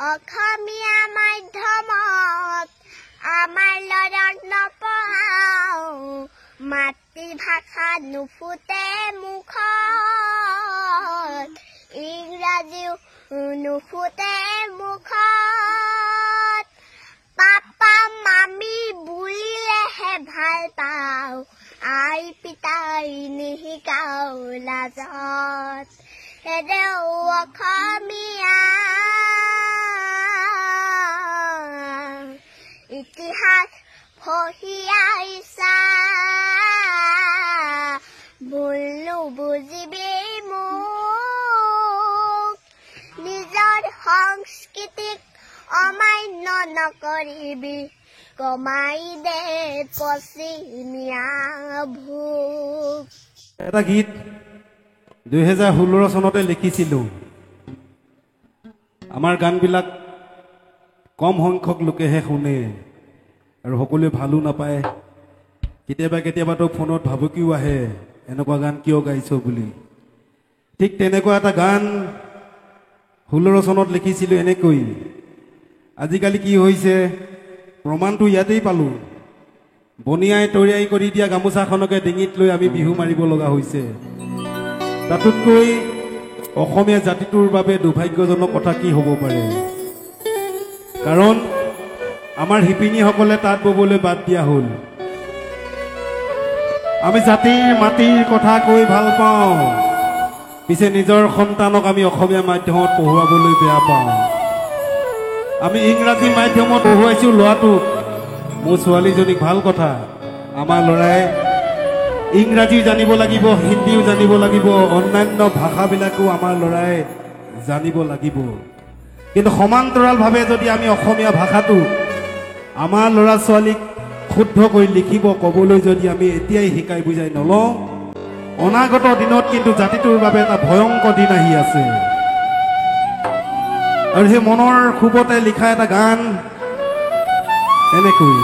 অসমীয়া মাধ্যমত আমাৰ ল'ৰাক নপঢ়াও মাতৃভাষা নুফুটে মুখত ইংৰাজীও নুফুটে মুখত পাপা মামী বুলিলেহে ভাল পাওঁ আই পিতাই নিশিকাও লাজত হেদেও অসমীয়া ইতিহাস পঢ়িয়াইছা ভুল নুবুজিবি মোক নিজৰ সংস্কৃতিক অমান্য নকৰিবি কমাই দে পশ্চিমীয়া ভোগ এটা গীত 2016 চনতে লিখিছিলোঁ আমাৰ গানবিলাক কম সংখ্যক লোকেহে শুনে আৰু সকলোৱে ভালো নাপায় কেতিয়াবা কেতিয়াবাতো ফোনত ভাবুকিও আহে এনেকুৱা গান কিয় গাইছ বুলি ঠিক তেনেকুৱা এটা গান 16 চনত লিখিছিলোঁ এনেকৈ আজিকালি কি হৈছে প্ৰমাণটো ইয়াতেই পালোঁ বনিয়াই তৰিয়াই কৰি দিয়া গামোচাখনকে ডিঙিত লৈ আমি বিহু মাৰিব লগা হৈছে তাতোতকৈ অসমীয়া জাতিটোৰ বাবে দুৰ্ভাগ্যজনক কথা কি হ'ব পাৰে কাৰণ আমাৰ শিপিনীসকলে তাঁত ববলৈ বাদ দিয়া হ'ল আমি জাতিৰ মাটিৰ কথা কৈ ভাল পাওঁ পিছে নিজৰ সন্তানক আমি অসমীয়া মাধ্যমত পঢ়ুৱাবলৈ বেয়া পাওঁ আমি ইংৰাজী মাধ্যমত পঢ়ুৱাইছোঁ ল'ৰাটোক মোৰ ছোৱালীজনীক ভাল কথা আমাৰ ল'ৰাই ইংৰাজী জানিব লাগিব হিন্দীও জানিব লাগিব অন্যান্য ভাষাবিলাকো আমাৰ ল'ৰাই জানিব লাগিব কিন্তু সমান্তৰালভাৱে যদি আমি অসমীয়া ভাষাটো আমাৰ ল'ৰা ছোৱালীক শুদ্ধকৈ লিখিব ক'বলৈ যদি আমি এতিয়াই শিকাই বুজাই নলওঁ অনাগত দিনত কিন্তু জাতিটোৰ বাবে এটা ভয়ংকৰ দিন আহি আছে আৰু সেই মনৰ খুবতে লিখা এটা গান এনেকৈ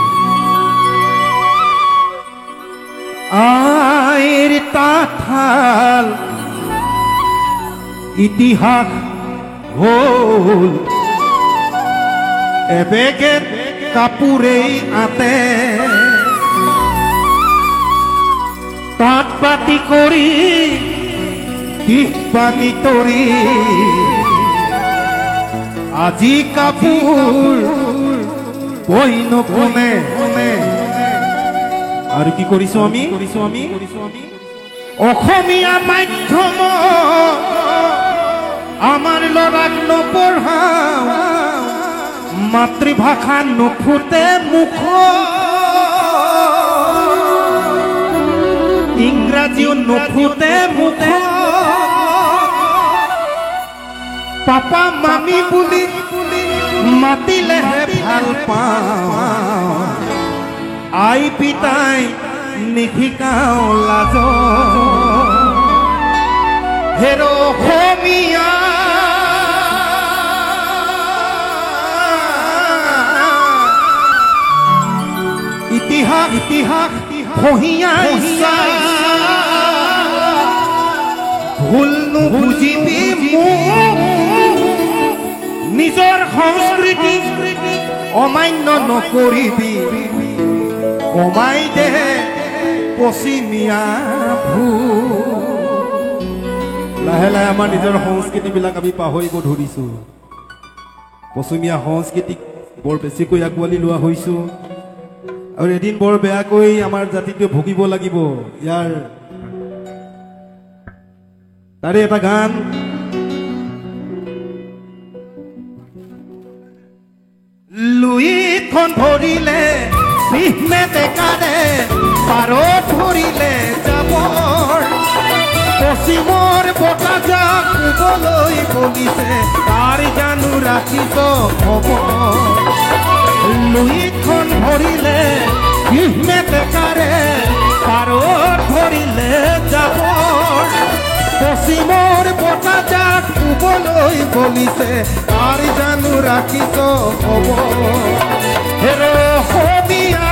আইৰ তাঁতশাল ইতিহাস হ'ল এবেগে কাপোৰেই আতে তাঁত বাতি কৰি দিশ পানী তৰি আজি কাপোৰ বৈ নকমে আৰু কি কৰিছো আমি অসমীয়া মাধ্যম আমাৰ ল'ৰাক নপঢ়াও মাতৃভাষা নুফুটে মুখ ইংৰাজীও নুফুটে মুখ পাপা মামী বুলি মাতিলেহে ভাল পাওঁ আই পিতাই নিশিকাও লাজ হেৰ অসমীয়া ইতিহাস পঢ়িয়াইছা ভুল নুবুজিবি মোক নিজৰ সংস্কৃতি অমান্য নকৰিবি কমাই দে পশ্চিমীয়া ভোগ লাহে লাহে আমাৰ নিজৰ সংস্কৃতিবিলাক আমি পাহৰিব ধৰিছোঁ পশ্চিমীয়া সংস্কৃতিক বৰ বেছিকৈ আঁকোৱালি লোৱা হৈছোঁ আৰু এদিন বৰ বেয়াকৈ আমাৰ জাতিটোৱে ভুগিব লাগিব ইয়াৰ তাৰে এটা গান লুইখন ধৰিলে পাৰত ধৰিলে যাবৰ পশ্চিমৰ বতাহজাক শুবলৈ বলিছে তাৰ জানো ৰাখিছ খবৰ লুইখন ধৰিলে পাৰত ধৰিলে যাবৰ পশ্চিমৰ বতাহজাক শুবলৈ বলিছে তাৰ জানো ৰাখিছ খবৰ হেৰ অসমীয়া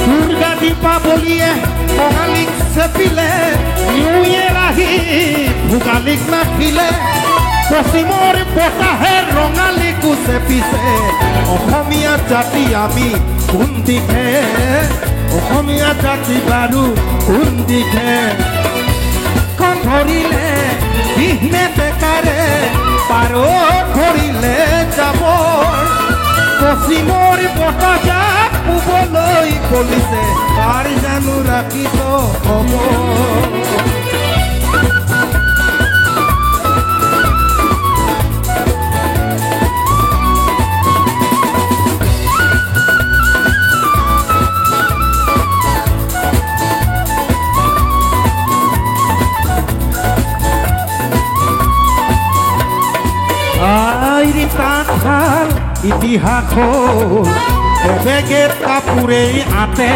দুৰ্গা দীপাৱলীয়ে কঙালীক চেপিলে নিউ ইয়েৰ আহি ভোগালীক নাখিলে পশ্চিমৰ বতাহে ৰঙালীকো চেপিছে অসমীয়া জাতি আমি কোন দিশে অসমীয়া জাতি বাৰু কোন দিশে খন ধৰিলে বিহনে বেকাৰে পাৰো ধৰিলে যাব পশ্চিমৰ বতাহজাক পূবলৈ বলিছে কাৰ জানো ৰাখিব হ'ব আইৰি তাঁতশাল ইতিহাস হ'ল এবেগে কাপোৰেই আঁতে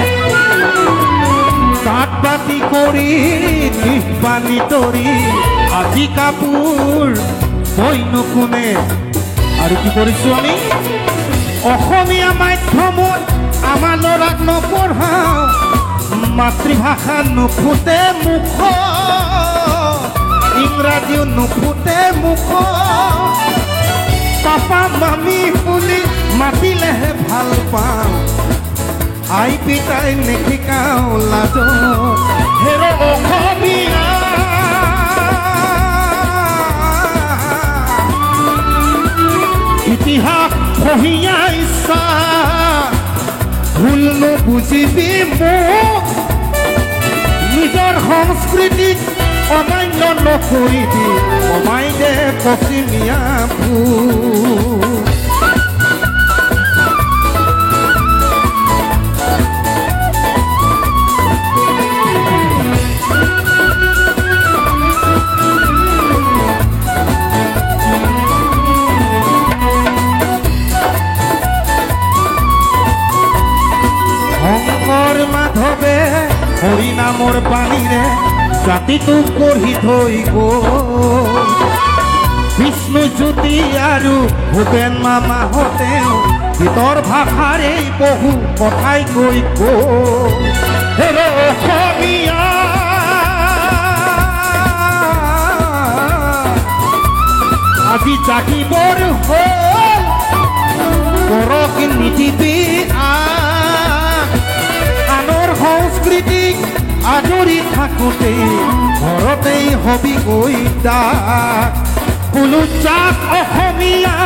তাঁত বাতি কৰি দিশ বানি তৰি আজি কাপোৰ বৈনো কোনে আৰু কি কৰিছোঁ আমি অসমীয়া মাধ্যমত আমাৰ ল'ৰাক নপঢ়াওঁ মাতৃভাষা নুফুটে মুখ ইংৰাজীও নুফুটে মুখ পাপা মামি বুলি মাতিলেহে ভাল পাওঁ আই পিতাই নিশিকাওঁ লাজ হেৰ অসমীয়া ইতিহাস পঢ়িয়া ইচ্ছা ভুল নুবুজিবি মোক নিজৰ সংস্কৃতিক অমান্য নকৰিবি অমাই দে পশ্চিমীয়া ভূ শংকৰ মাধৱে হৰি নামৰ বাণীৰে জাতিটো গঢ়ি থৈ গ'ল বিষ্ণু জ্যোতি আৰু ভূপেন মামাহঁতেও গীতৰ ভাষাৰে বহু কথাই কৈ গ'ল হেৰ অসমীয়া আজি জাগিবৰ হ'ল পৰক নিদিবি আনৰ সংস্কৃতিক আদৰি থাকোঁতে ঘৰতেই হবি গৈ ডাক বোলো যাক অসমীয়া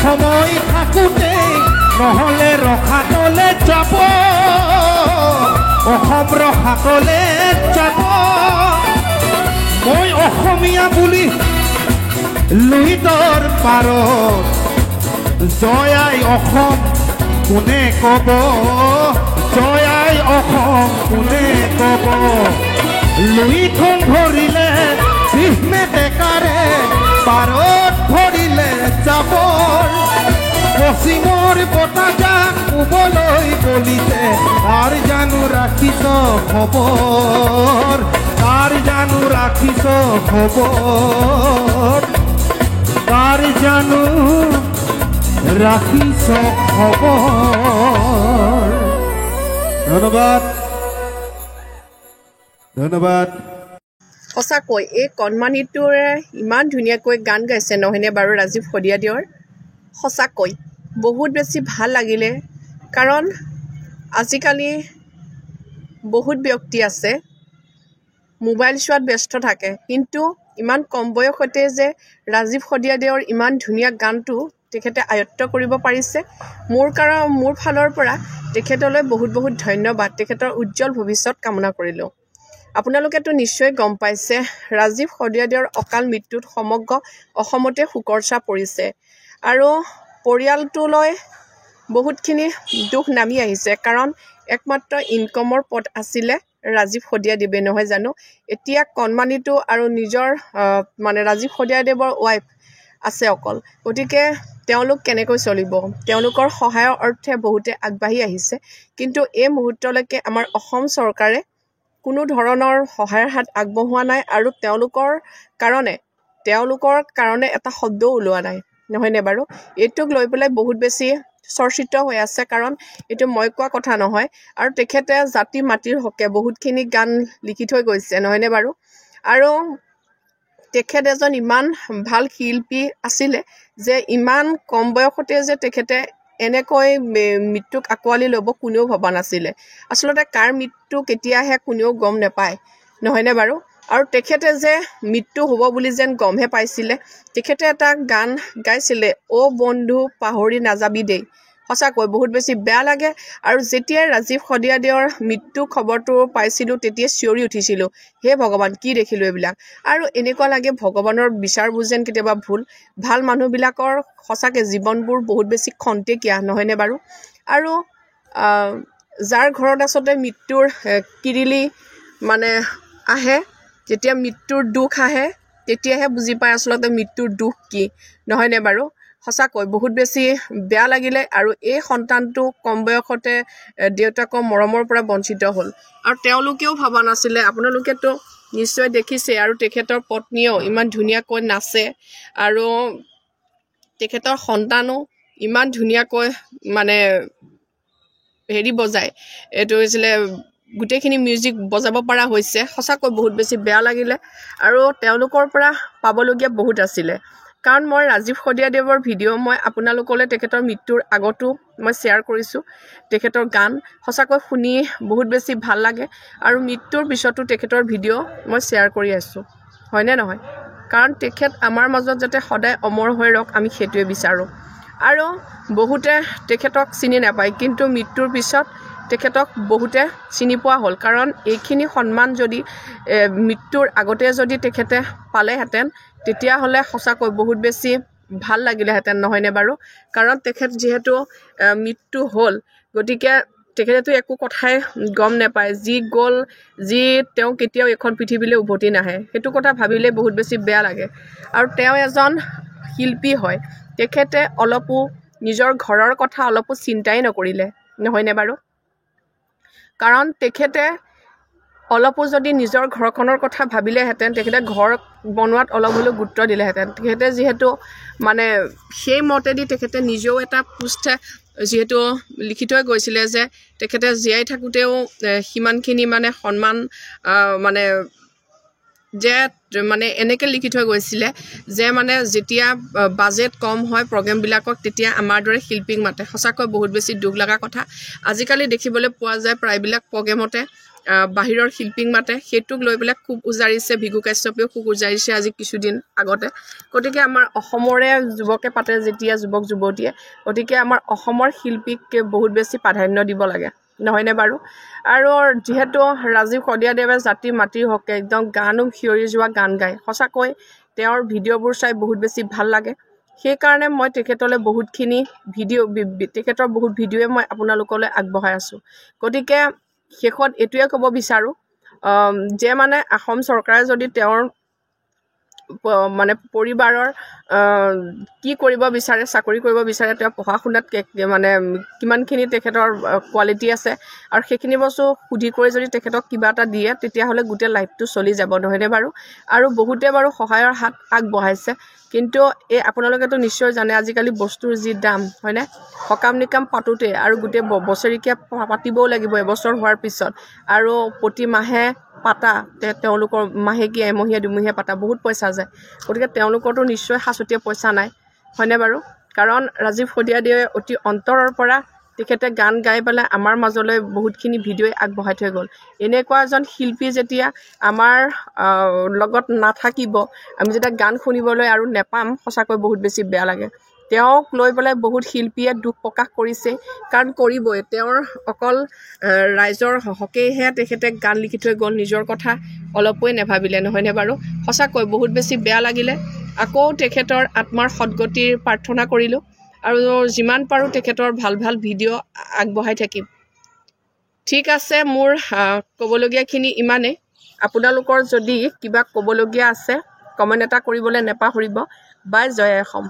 সময় থাকোঁতে নহ'লে ৰসাতলে যাব অসম ৰসাতলে যাব মই অসমীয়া বুলি লুইতৰ পাৰত জয় আই অসম কোনে ক'ব জয় আই অসম কোনে ক'ব লুইখন ধৰিলে বিহনে বেকাৰে পাৰত ধৰিলে যাব পশ্চিমৰ বতাহজাক পূবলৈ বলিছে তাৰ জানো ৰাখিছ খবৰ তাৰ জানো ৰাখিছ খবৰ তাৰ জানো ৰাখিছ খবৰ ধন্যবাদ ধন্যবাদ সঁচাকৈ এই কণমানিটোৰে ইমান ধুনীয়াকৈ গান গাইছে নহয়নে বাৰু ৰাজীৱ শদিয়াদেৱৰ সঁচাকৈ বহুত বেছি ভাল লাগিলে কাৰণ আজিকালি বহুত ব্যক্তি আছে মোবাইল চোৱাত ব্যস্ত থাকে কিন্তু ইমান কম বয়সতে যে ৰাজীৱ শদিয়াদেৱৰ ইমান ধুনীয়া গানটো তেখেতে আয়ত্ত কৰিব পাৰিছে মোৰ ফালৰ পৰা তেখেতলৈ বহুত বহুত ধন্যবাদ তেখেতৰ উজ্জ্বল ভৱিষ্যত কামনা কৰিলোঁ আপোনালোকেতো নিশ্চয় গম পাইছে ৰাজীৱ শদিয়াদেৱৰ অকাল মৃত্যুত সমগ্ৰ অসমতে শোকৰ ছাপ পৰিছে আৰু পৰিয়ালটোলৈ বহুতখিনি দুখ নামি আহিছে কাৰণ একমাত্ৰ ইনকমৰ পথ আছিলে ৰাজীৱ শদিয়াদেৱে নহয় জানো এতিয়া কণমানিটো আৰু নিজৰ মানে ৰাজীৱ শদিয়াদেৱৰ ৱাইফ আছে অকল গতিকে তেওঁলোক কেনেকৈ চলিব তেওঁলোকৰ সহায়ৰ অৰ্থে বহুতে আগবাঢ়ি আহিছে কিন্তু এই মুহূৰ্তলৈকে আমাৰ অসম চৰকাৰে কোনো ধৰণৰ সহায়ৰ হাত আগবঢ়োৱা নাই আৰু তেওঁলোকৰ কাৰণে এটা শব্দও ওলোৱা নাই নহয়নে বাৰু এইটোক লৈ পেলাই বহুত বেছি চৰ্চিত হৈ আছে, কাৰণ এইটো মই কোৱা কথা নহয়। আৰু তেখেতে জাতি মাটিৰ হকে বহুতখিনি গান লিখি থৈ গৈছে, নহয়নে বাৰু? আৰু তেখেত এজন ইমান ভাল শিল্পী আছিলে যে ইমান কম বয়সতে যে তেখেতে এনেকৈ মৃত্যুক আঁকোৱালি ল'ব কোনেও ভবা নাছিলে। আচলতে কাৰ মৃত্যু কেতিয়া আহে কোনেও গম নাপায়, নহয়নে বাৰু? আৰু তেখেতে যে মৃত্যু হ'ব বুলি যেন গমহে পাইছিলে। তেখেতে এটা গান গাইছিলে, অ' বন্ধু পাহৰি নাযাবি দেই। সঁচাকৈ বহুত বেছি বেয়া লাগে। আৰু যেতিয়াই ৰাজীৱ শদিয়াদেৱৰ মৃত্যু খবৰটো পাইছিলোঁ তেতিয়াই চিঞৰি উঠিছিলোঁ, হে ভগৱান কি দেখিলোঁ এইবিলাক। আৰু এনেকুৱা লাগে ভগৱানৰ বিচাৰবোৰ যেন কেতিয়াবা ভুল। ভাল মানুহবিলাকৰ সঁচাকৈ জীৱনবোৰ বহুত বেছি খন্তেকীয়া, নহয়নে বাৰু? আৰু যাৰ ঘৰত আচলতে মৃত্যুৰ কিৰিলি মানে আহে, যেতিয়া মৃত্যুৰ দুখ আহে তেতিয়াহে বুজি পায় আচলতে মৃত্যুৰ দুখ কি, নহয়নে বাৰু? সঁচাকৈ বহুত বেছি বেয়া লাগিলে। আৰু এই সন্তানটো কম বয়সতে দেউতাকৰ মৰমৰ পৰা বঞ্চিত হ'ল। আৰু তেওঁলোকেও ভবা নাছিলে, আপোনালোকেতো নিশ্চয় দেখিছে। আৰু তেখেতৰ পত্নীয়েও ইমান ধুনীয়াকৈ নাচে, আৰু তেখেতৰ সন্তানো ইমান ধুনীয়াকৈ মানে হেৰি বজায়, এইটো হৈছিলে গোটেইখিনি মিউজিক বজাব পৰা হৈছে। সঁচাকৈ বহুত বেছি বেয়া লাগিলে। আৰু তেওঁলোকৰ পৰা পাবলগীয়া বহুত আছিলে, কাৰণ মই ৰাজীৱ শদিয়াদেৱৰ ভিডিঅ' মই আপোনালোকলৈ তেখেতৰ মৃত্যুৰ আগতো মই শ্বেয়াৰ কৰিছোঁ। তেখেতৰ গান সঁচাকৈ শুনি বহুত বেছি ভাল লাগে। আৰু মৃত্যুৰ পিছতো তেখেতৰ ভিডিঅ' মই শ্বেয়াৰ কৰি আছোঁ, হয়নে নহয়? কাৰণ তেখেত আমাৰ মাজত যাতে সদায় অমৰ হৈ ৰওক, আমি সেইটোৱে বিচাৰোঁ। আৰু বহুতে তেখেতক চিনি নাপায়, কিন্তু মৃত্যুৰ পিছত তেখেতক বহুতে চিনি পোৱা হ'ল। কাৰণ এইখিনি সন্মান যদি মৃত্যুৰ আগতে যদি তেখেতে পালেহেঁতেন তেতিয়াহ'লে সঁচাকৈ বহুত বেছি ভাল লাগিলেহেঁতেন, নহয়নে বাৰু? কাৰণ তেখেত যিহেতু মৃত্যু হ'ল, গতিকে তেখেতেতো একো কথাই গম নাপায়। যি গ'ল, যি তেওঁ কেতিয়াও এইখন পৃথিৱীলৈ উভতি নাহে, সেইটো কথা ভাবিলে বহুত বেছি বেয়া লাগে। আৰু তেওঁ এজন শিল্পী হয়, তেখেতে অলপো নিজৰ ঘৰৰ কথা অলপো চিন্তাই নকৰিলে, নহয়নে বাৰু? কাৰণ তেখেতে অলপো যদি নিজৰ ঘৰখনৰ কথা ভাবিলেহেঁতেন, তেখেতে ঘৰ বনোৱাত অলপ হ'লেও গুৰুত্ব দিলেহেঁতেন। তেখেতে যিহেতু মানে সেই মতেদি তেখেতে নিজেও এটা পোষ্ট যিহেতু লিখি থৈ গৈছিলে যে তেখেতে জীয়াই থাকোঁতেও সিমানখিনি মানে সন্মান মানে যে মানে এনেকৈ লিখি থৈ গৈছিলে যে মানে যেতিয়া বাজেট কম হয় প্ৰগ্ৰেমবিলাকক তেতিয়া আমাৰ দৰে শিল্পীক মাতে। সঁচাকৈ বহুত বেছি দুখ লগা কথা। আজিকালি দেখিবলৈ পোৱা যায় প্ৰায়বিলাক প্ৰগ্ৰেমতে বাহিৰৰ শিল্পীক মাতে। সেইটোক লৈ পেলাই খুব উজাৰিছে, ভিগু কাশ্যপেও খুব উজাৰিছে আজি কিছুদিন আগতে। গতিকে আমাৰ অসমৰে যুৱকে পাতে যেতিয়া, যুৱক যুৱতীয়ে, গতিকে আমাৰ অসমৰ শিল্পীক বহুত বেছি প্ৰাধান্য দিব লাগে, নহয়নে বাৰু? আৰু যিহেতু ৰাজীৱ শদিয়াদেৱে জাতি মাটিৰ হকে একদম গানো সিঁয়ৰি যোৱা গান গায়, সঁচাকৈ তেওঁৰ ভিডিঅ'বোৰ চাই বহুত বেছি ভাল লাগে। সেইকাৰণে মই তেখেতলৈ বহুতখিনি তেখেতৰ বহুত ভিডিঅ'ই মই আপোনালোকলৈ আগবঢ়াই আছোঁ। গতিকে শেষত এইটোৱে ক'ব বিচাৰোঁ যে মানে অসম চৰকাৰে যদি তেওঁৰ মানে পৰিবাৰৰ কি কৰিব বিচাৰে, চাকৰি কৰিব বিচাৰে, তেওঁ পঢ়া শুনাত মানে কিমানখিনি তেখেতৰ কোৱালিটি আছে, আৰু সেইখিনি বস্তু সুধি কৰি যদি তেখেতক কিবা এটা দিয়ে তেতিয়াহ'লে গোটেই লাইফটো চলি যাব, নহয়নে বাৰু? আৰু বহুতে বাৰু সহায়ৰ হাত আগবঢ়াইছে, কিন্তু এই আপোনালোকেতো নিশ্চয় জানে আজিকালি বস্তুৰ যি দাম, হয়নে? সকাম নিকাম পাতোঁতে আৰু গোটেই বছৰেকীয়া পাতিবও লাগিব এবছৰ হোৱাৰ পিছত, আৰু প্ৰতি মাহে পাতা, তেওঁলোকৰ মাহেকীয়া এমহীয়া দুমহীয়া পাতা বহুত পইচা যায়। গতিকে তেওঁলোকৰতো নিশ্চয় সাঁচতীয়া পইচা নাই, হয়নে বাৰু? কাৰণ ৰাজীৱ শদিয়াদেৱে অতি অন্তৰৰ পৰা তেখেতে গান গাই পেলাই আমাৰ মাজলৈ বহুতখিনি ভিডিঅ'ই আগবঢ়াই থৈ গ'ল। এনেকুৱা এজন শিল্পী যেতিয়া আমাৰ লগত নাথাকিব, আমি যেতিয়া গান শুনিবলৈ আৰু নেপাম, সঁচাকৈ বহুত বেছি বেয়া লাগে। তেওঁক লৈ পেলাই বহুত শিল্পীয়ে দুখ প্ৰকাশ কৰিছে, কাৰণ কৰিবই। তেওঁৰ অকল ৰাইজৰ হকেইহে তেখেতে গান লিখি থৈ গ'ল, নিজৰ কথা অলপোৱে নাভাবিলে, নহয়নে বাৰু? সঁচাকৈ বহুত বেছি বেয়া লাগিলে। আকৌ তেখেতৰ আত্মাৰ সদ্গতিৰ প্ৰাৰ্থনা কৰিলোঁ, আৰু যিমান পাৰোঁ তেখেতৰ ভাল ভাল ভিডিঅ' আগবঢ়াই থাকিম। ঠিক আছে, মোৰ ক'বলগীয়াখিনি ইমানেই। আপোনালোকৰ যদি কিবা ক'বলগীয়া আছে কমেণ্ট এটা কৰিবলৈ নেপাহৰিব। বাই, জয় অসম।